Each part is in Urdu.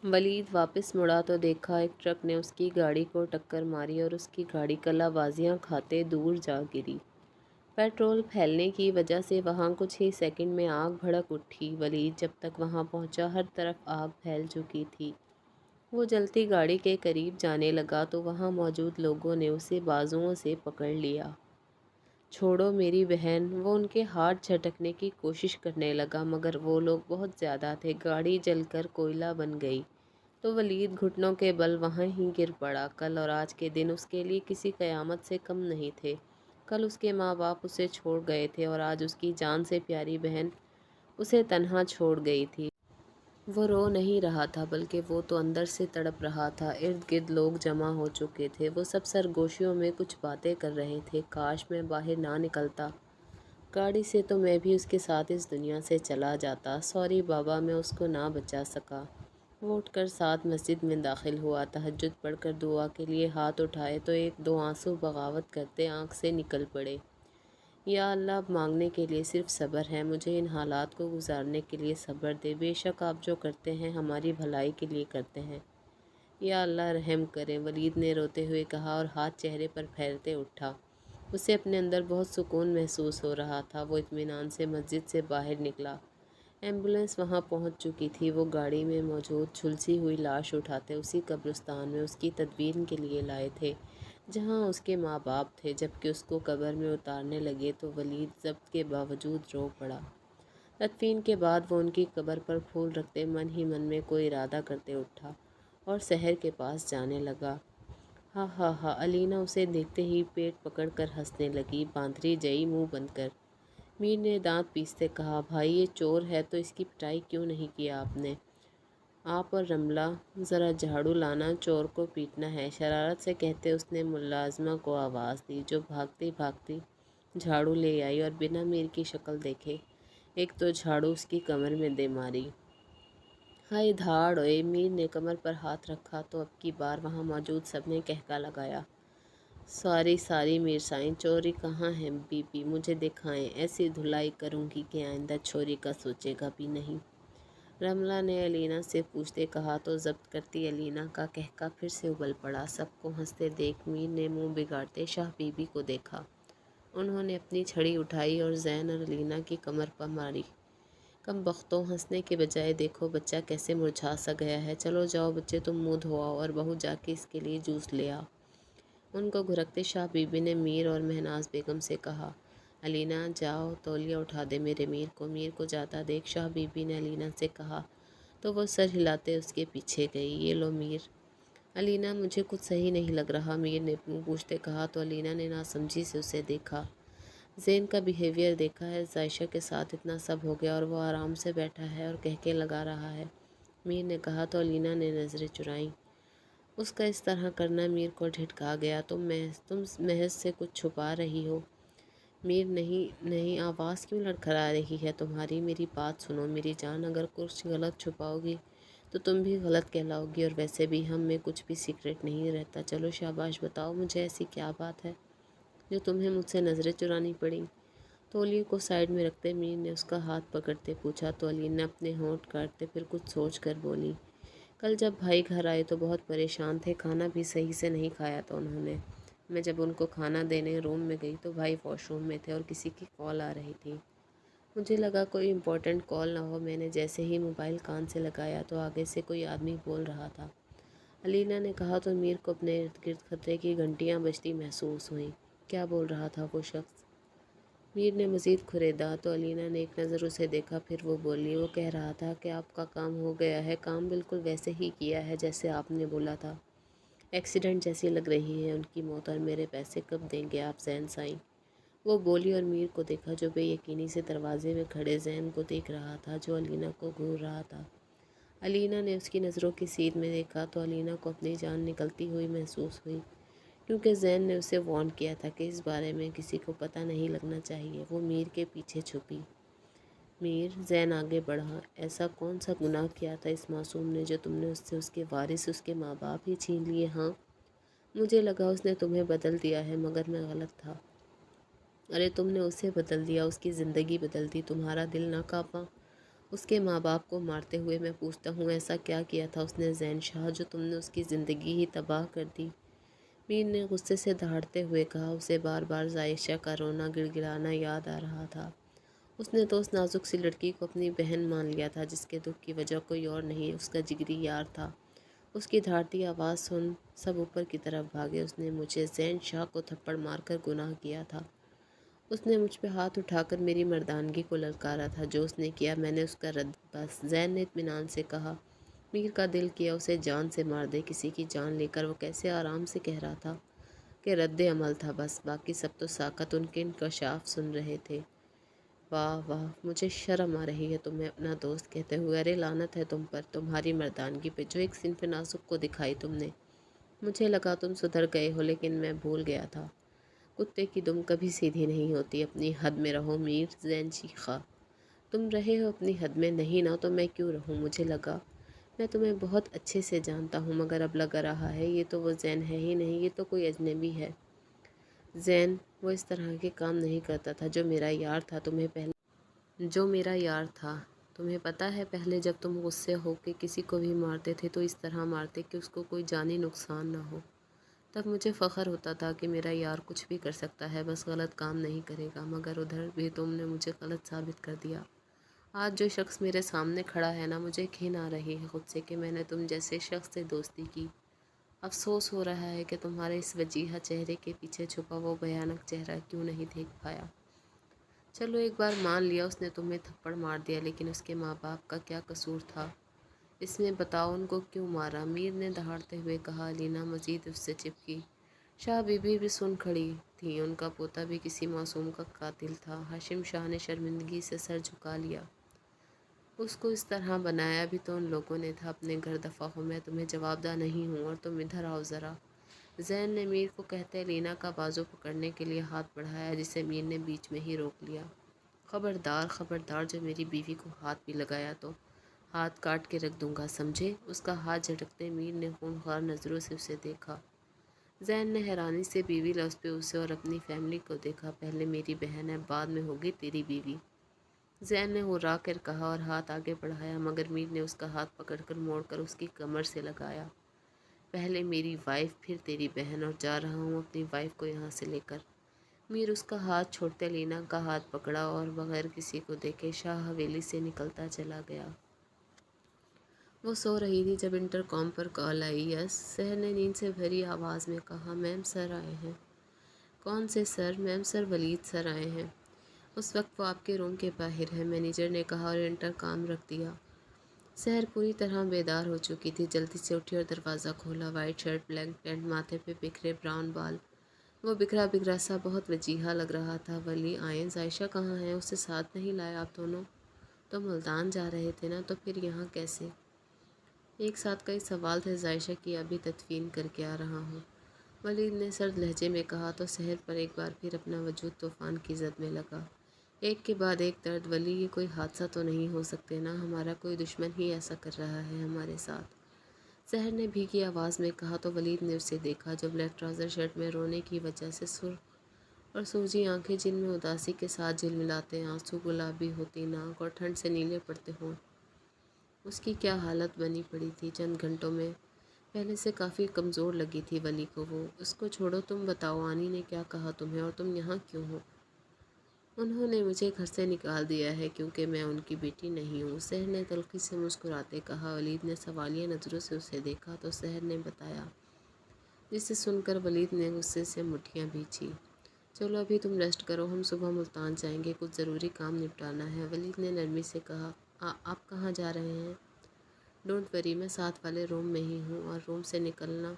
ولید واپس مڑا تو دیکھا ایک ٹرک نے اس کی گاڑی کو ٹکر ماری اور اس کی گاڑی کلا بازیاں کھاتے دور جا گری۔ پیٹرول پھیلنے کی وجہ سے وہاں کچھ ہی سیکنڈ میں آگ بھڑک اٹھی۔ ولید جب تک وہاں پہنچا ہر طرف آگ پھیل چکی تھی۔ وہ جلتی گاڑی کے قریب جانے لگا تو وہاں موجود لوگوں نے اسے بازوؤں سے پکڑ لیا۔ چھوڑو میری بہن، وہ ان کے ہاتھ جھٹکنے کی کوشش کرنے لگا مگر وہ لوگ بہت زیادہ تھے۔ گاڑی جل کر کوئلہ بن گئی تو ولید گھٹنوں کے بل وہاں ہی گر پڑا۔ کل اور آج کے دن اس کے لیے کسی قیامت سے کم نہیں تھے۔ کل اس کے ماں باپ اسے چھوڑ گئے تھے اور آج اس کی جان سے پیاری بہن اسے تنہا چھوڑ گئی تھی۔ وہ رو نہیں رہا تھا بلکہ وہ تو اندر سے تڑپ رہا تھا۔ ارد گرد لوگ جمع ہو چکے تھے۔ وہ سب سرگوشیوں میں کچھ باتیں کر رہے تھے۔ کاش میں باہر نہ نکلتا گاڑی سے تو میں بھی اس کے ساتھ اس دنیا سے چلا جاتا۔ سوری بابا، میں اس کو نہ بچا سکا۔ وہ اٹھ کر ساتھ مسجد میں داخل ہوا۔ تہجد پڑھ کر دعا کے لیے ہاتھ اٹھائے تو ایک دو آنسو بغاوت کرتے آنکھ سے نکل پڑے۔ یا اللہ، اب مانگنے کے لیے صرف صبر ہے۔ مجھے ان حالات کو گزارنے کے لیے صبر دے۔ بے شک آپ جو کرتے ہیں ہماری بھلائی کے لیے کرتے ہیں۔ یا اللہ رحم کریں، ولید نے روتے ہوئے کہا اور ہاتھ چہرے پر پھیرتے اٹھا۔ اسے اپنے اندر بہت سکون محسوس ہو رہا تھا۔ وہ اطمینان سے مسجد سے باہر نکلا۔ ایمبولینس وہاں پہنچ چکی تھی۔ وہ گاڑی میں موجود جھلسی ہوئی لاش اٹھاتے اسی قبرستان میں اس کی تدفین کے لیے لائے تھے جہاں اس کے ماں باپ تھے۔ جبکہ اس کو قبر میں اتارنے لگے تو ولید ضبط کے باوجود رو پڑا۔ تدفین کے بعد وہ ان کی قبر پر پھول رکھتے من ہی من میں کوئی ارادہ کرتے اٹھا اور سحر کے پاس جانے لگا۔ ہا ہا ہا، علینا اسے دیکھتے ہی پیٹ پکڑ کر ہنسنے لگی۔ باندری جئی، منہ بند کر۔ میر نے دانت پیستے کہا، بھائی یہ چور ہے تو اس کی پٹائی کیوں نہیں کیا آپ نے؟ آپ اور رملہ ذرا جھاڑو لانا، چور کو پیٹنا ہے، شرارت سے کہتے اس نے ملازمہ کو آواز دی جو بھاگتی بھاگتی جھاڑو لے آئی اور بنا میر کی شکل دیکھے ایک تو جھاڑو اس کی کمر میں دے ماری۔ ہائے دھاڑ اوئے! میر نے کمر پر ہاتھ رکھا تو اب کی بار وہاں موجود سب نے کہکا لگایا۔ ساری میر سائیں، چوری کہاں ہے بی بی، مجھے دکھائیں، ایسی دھلائی کروں گی کہ آئندہ چوری کا سوچے گا بھی نہیں۔ رملہ نے علینا سے پوچھتے کہا تو ضبط کرتی علینا کا کہکا پھر سے ابل پڑا۔ سب کو ہنستے دیکھ میر نے منہ بگاڑتے شاہ بی بی کو دیکھا۔ انہوں نے اپنی چھڑی اٹھائی اور زین اور علینا کی کمر پر ماری۔ کم بختوں، ہنسنے کے بجائے دیکھو بچہ کیسے مرجھا سا گیا ہے۔ چلو جاؤ بچے، تم منہ دھو آؤ اور بہو جا کے اس کے لیے جوس لے آ۔ ان کو گھرکتے شاہ بی بی نے میر اور مہناز بیگم سے کہا، علینا جاؤ تولیہ اٹھا دے میرے میر کو۔ میر کو جاتا دیکھ شاہ بی بی نے علینا سے کہا تو وہ سر ہلاتے اس کے پیچھے گئی۔ یہ لو میر۔ علینا، مجھے کچھ صحیح نہیں لگ رہا، میر نے منہ پوچھتے کہا تو علینا نے ناسمجھی سے اسے دیکھا۔ زین کا بیہیویئر دیکھا ہے؟ عائشہ کے ساتھ اتنا سب ہو گیا اور وہ آرام سے بیٹھا ہے اور کہکے لگا رہا ہے، میر نے کہا تو علینا نے نظریں چرائیں۔ اس کا اس طرح کرنا میر کو ڈھٹکا گیا۔ تم محض سے کچھ چھپا رہی ہو؟ میر، نہیں، آواز کیوں لڑکھڑا رہی ہے تمہاری؟ میری بات سنو میری جان، اگر کچھ غلط چھپاؤ گی تو تم بھی غلط کہلاؤ گی، اور ویسے بھی ہم میں کچھ بھی سیکرٹ نہیں رہتا۔ چلو شاباش، بتاؤ مجھے ایسی کیا بات ہے جو تمہیں مجھ سے نظریں چرانی پڑیں؟ تولیے کو سائڈ میں رکھتے میر نے اس کا ہاتھ پکڑتے پوچھا تو علینا اپنے ہونٹ کاٹتے پھر کچھ سوچ کر بولی، کل جب بھائی گھر آئے تو بہت پریشان تھے، کھانا بھی صحیح سے نہیں کھایا تھا انہوں نے۔ میں جب ان کو کھانا دینے روم میں گئی تو بھائی واش روم میں تھے اور کسی کی کال آ رہی تھی۔ مجھے لگا کوئی امپورٹنٹ کال نہ ہو، میں نے جیسے ہی موبائل کان سے لگایا تو آگے سے کوئی آدمی بول رہا تھا، علینا نے کہا تو میر کو اپنے ارد گرد خطرے کی گھنٹیاں بجتی محسوس ہوئیں۔ کیا بول رہا تھا وہ شخص؟ میر نے مزید کھریدا تو علینا نے ایک نظر اسے دیکھا پھر وہ بولی، وہ کہہ رہا تھا کہ آپ کا کام ہو گیا ہے، کام بالکل ویسے ہی کیا ہے جیسے آپ نے بولا تھا، ایکسیڈنٹ جیسی لگ رہی ہے ان کی موت، اور میرے پیسے کب دیں گے آپ زین سائیں؟ وہ بولی اور میر کو دیکھا جو بے یقینی سے دروازے میں کھڑے زین کو دیکھ رہا تھا جو علینا کو گھور رہا تھا۔ علینا نے اس کی نظروں کی سیر میں دیکھا تو علینا کو اپنی جان نکلتی ہوئی محسوس ہوئی، کیونکہ زین نے اسے وارن کیا تھا کہ اس بارے میں کسی کو پتہ نہیں لگنا چاہیے۔ وہ میر کے پیچھے چھپی۔ میر، زین آگے بڑھا، ایسا کون سا گناہ کیا تھا اس معصوم نے جو تم نے اس سے اس کے وارث اس کے ماں باپ ہی چھین لیے؟ ہاں، مجھے لگا اس نے تمہیں بدل دیا ہے مگر میں غلط تھا۔ ارے تم نے اسے بدل دیا، اس کی زندگی بدل دی، تمہارا دل نہ کانپا؟ اس کے ماں باپ کو مارتے ہوئے میں پوچھتا ہوں ایسا کیا کیا تھا اس نے زین شاہ جو تم نے اس کی زندگی ہی تباہ کر دی؟ میر نے غصے سے دہاڑتے ہوئے کہا، اسے بار بار عائشہ کا رونا گڑ گڑانا یاد آ رہا تھا۔ اس نے تو اس نازک سی لڑکی کو اپنی بہن مان لیا تھا جس کے دکھ کی وجہ کوئی اور نہیں اس کا جگری یار تھا۔ اس کی دھاڑتی آواز سن سب اوپر کی طرف بھاگے۔ اس نے مجھے زین شاہ کو تھپڑ مار کر گناہ کیا تھا۔ اس نے مجھ پہ ہاتھ اٹھا کر میری مردانگی کو للکارا تھا۔ جو اس نے کیا میں نے اس کا رد بس۔ زین نے اطمینان سے کہا، میر کا دل کیا اسے جان سے مار دے، کسی کی جان لے کر۔ وہ کیسے آرام سے کہہ رہا تھا کہ رد عمل تھا بس، باقی سب تو ساکت ان کے انکشاف سن رہے تھے۔ واہ واہ، مجھے شرم آ رہی ہے تمہیں اپنا دوست کہتے ہوئے۔ ارے لعنت ہے تم پر، تمہاری مردانگی پہ، جو ایک صنف نازک کو دکھائی تم نے۔ مجھے لگا تم سدھر گئے ہو لیکن میں بھول گیا تھا۔ کتے کی دم کبھی سیدھی نہیں ہوتی، اپنی حد میں رہو میر، زین چیخا۔ تم رہے ہو اپنی حد میں، نہیں نا تو میں کیوں رہوں؟ مجھے لگا میں تمہیں بہت اچھے سے جانتا ہوں، مگر اب لگ رہا ہے یہ تو وہ زین ہے ہی نہیں، یہ تو کوئی اجنبی ہے۔ زین وہ اس طرح کے کام نہیں کرتا تھا جو میرا یار تھا۔ تمہیں پتہ ہے پہلے جب تم غصے ہو کے کسی کو بھی مارتے تھے تو اس طرح مارتے کہ اس کو کوئی جانی نقصان نہ ہو۔ تب مجھے فخر ہوتا تھا کہ میرا یار کچھ بھی کر سکتا ہے، بس غلط کام نہیں کرے گا، مگر ادھر بھی تم نے مجھے غلط ثابت کر دیا۔ آج جو شخص میرے سامنے کھڑا ہے نا، مجھے گھن آ رہی ہے خود سے کہ میں نے تم جیسے شخص سے دوستی کی۔ افسوس ہو رہا ہے کہ تمہارے اس وجیہہ چہرے کے پیچھے چھپا وہ بھیانک چہرہ کیوں نہیں دیکھ پایا۔ چلو ایک بار مان لیا اس نے تمہیں تھپڑ مار دیا، لیکن اس کے ماں باپ کا کیا قصور تھا اس میں؟ بتاؤ ان کو کیوں مارا؟ میر نے دہاڑتے ہوئے کہا۔ لینا مزید اس سے چپکی۔ شاہ بی بی بھی سن کھڑی تھیں، ان کا پوتا بھی کسی معصوم کا قاتل تھا۔ ہاشم شاہ نے شرمندگی سے سر جھکا لیا۔ اس کو اس طرح بنایا بھی تو ان لوگوں نے تھا۔ اپنے گھر دفع ہو، میں تمہیں جواب دہ نہیں ہوں، اور تم ادھر آؤ ذرا۔ زین نے میر کو کہتے لینا کا بازو پکڑنے کے لیے ہاتھ بڑھایا، جسے میر نے بیچ میں ہی روک لیا۔ خبردار خبردار، جو میری بیوی کو ہاتھ بھی لگایا تو ہاتھ کاٹ کے رکھ دوں گا، سمجھے؟ اس کا ہاتھ جھٹکتے میر نے خونخوار نظروں سے اسے دیکھا۔ زین نے حیرانی سے بیوی لفظ پہ اسے اور اپنی فیملی کو دیکھا۔ پہلے میری بہن ہے، بعد میں ہوگی تیری بیوی، زین نے ہرا کر کہا اور ہاتھ آگے بڑھایا، مگر میر نے اس کا ہاتھ پکڑ کر موڑ کر اس کی کمر سے لگایا۔ پہلے میری وائف پھر تیری بہن، اور جا رہا ہوں اپنی وائف کو یہاں سے لے کر۔ میر اس کا ہاتھ چھوڑتے لینا کا ہاتھ پکڑا اور بغیر کسی کو دیکھے شاہ حویلی سے نکلتا چلا گیا۔ وہ سو رہی تھی جب انٹر کام پر کال آئی۔ یس، سحر نے نیند سے بھری آواز میں کہا۔ میم سر آئے ہیں۔ کون سے سر؟ میم سر ولید سر آئے ہیں۔ اس وقت وہ آپ کے روم کے باہر ہے، مینیجر نے کہا اور انٹر کام رکھ دیا۔ سحر پوری طرح بیدار ہو چکی تھی، جلدی سے اٹھی اور دروازہ کھولا۔ وائٹ شرٹ، بلیک پینٹ، ماتھے پہ بکھرے براؤن بال، وہ بکھرا بکھرا سا بہت وجیحہ لگ رہا تھا۔ ولی آئیں، عائشہ کہاں ہے؟ اسے ساتھ نہیں لائے آپ دونوں؟ تو ملتان جا رہے تھے نا، تو پھر یہاں کیسے؟ ایک ساتھ کئی سوال تھے۔ عائشہ کی ابھی تدفین کر کے آ رہا ہوں، ولید نے سرد لہجے میں کہا تو سحر پر ایک بار پھر اپنا وجود طوفان کی زد میں لگا۔ ایک کے بعد ایک درد۔ ولی یہ کوئی حادثہ تو نہیں ہو سکتے نا؟ ہمارا کوئی دشمن ہی ایسا کر رہا ہے ہمارے ساتھ؟ سحر نے بھیگی آواز میں کہا تو ولید نے اسے دیکھا جو بلیک ٹراؤزر شرٹ میں رونے کی وجہ سے سرخ اور سوجی آنکھیں، جن میں اداسی کے ساتھ جھلملاتے آنسو، گلابی ہوتی ناک اور ٹھنڈ سے نیلے پڑتے ہوں، اس کی کیا حالت بنی پڑی تھی چند گھنٹوں میں۔ پہلے سے کافی کمزور لگی تھی ولی کو وہ۔ اس کو چھوڑو، تم بتاؤ آنی نے کیا کہا تمہیں، اور تم یہاں کیوں ہو؟ انہوں نے مجھے گھر سے نکال دیا ہے کیونکہ میں ان کی بیٹی نہیں ہوں، سحر نے تلخی سے مسکراتے کہا۔ ولید نے سوالیہ نظروں سے اسے دیکھا تو سحر نے بتایا، جسے سن کر ولید نے غصے سے مٹھیاں بھینچی۔ چلو ابھی تم ریسٹ کرو، ہم صبح ملتان جائیں گے، کچھ ضروری کام نپٹانا ہے، ولید نے نرمی سے کہا۔ آپ کہاں جا رہے ہیں؟ ڈونٹ وری، میں ساتھ والے روم میں ہی ہوں، اور روم سے نکلنا۔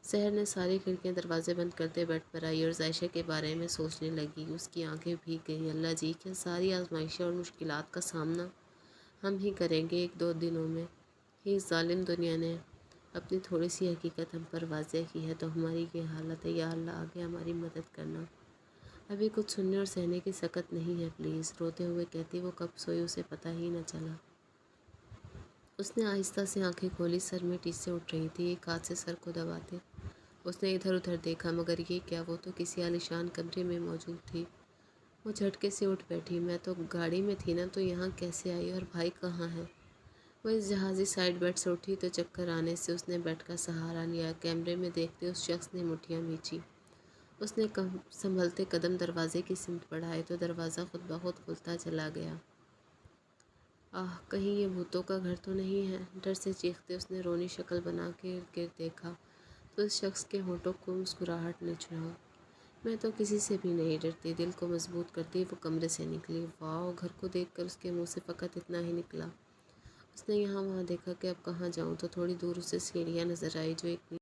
سحر نے ساری کھڑکیاں دروازے بند کرتے بیڈ پر آئی اور عائشہ کے بارے میں سوچنے لگی۔ اس کی آنکھیں بھیگ گئیں۔ اللہ جی، کیا ساری آزمائشیں اور مشکلات کا سامنا ہم ہی کریں گے ایک دو دنوں میں؟ یہ ظالم دنیا نے اپنی تھوڑی سی حقیقت ہم پر واضح کی ہے تو ہماری یہ حالت ہے۔ یا اللہ، آگے ہماری مدد کرنا، ابھی کچھ سننے اور سہنے کی سکت نہیں ہے پلیز۔ روتے ہوئے کہتی، وہ کب سوئی اسے پتہ ہی نہ چلا۔ اس نے آہستہ سے آنکھیں کھولی، سر میں ٹیسیں اٹھ رہی تھی، ایک ہاتھ سے سر کو دباتے اس نے ادھر ادھر دیکھا، مگر یہ کیا، وہ تو کسی عالیشان کمرے میں موجود تھی۔ وہ جھٹکے سے اٹھ بیٹھی۔ میں تو گاڑی میں تھی نا، تو یہاں کیسے آئی اور بھائی کہاں ہے؟ وہ اس جہازی سائڈ بیڈ سے اٹھی تو چکر آنے سے اس نے بیڈ کا سہارا لیا۔ کیمرے میں دیکھتے اس شخص نے مٹھیاں بھینچی۔ اس نے سنبھلتے قدم دروازے کی سمت بڑھائے تو دروازہ خود بخود کھلتا چلا گیا۔ کہیں یہ بھوتوں کا گھر تو نہیں ہے؟ ڈر سے چیختے اس نے رونی شکل بنا کے ارد گرد دیکھا تو اس شخص کے ہونٹوں کو مسکراہٹ نے چھوا۔ میں تو کسی سے بھی نہیں ڈرتی، دل کو مضبوط کرتی وہ کمرے سے نکلی۔ واؤ! گھر کو دیکھ کر اس کے منہ سے فقط اتنا ہی نکلا۔ اس نے یہاں وہاں دیکھا کہ اب کہاں جاؤں تو تھوڑی دور اسے سیڑھیاں نظر آئی جو ایک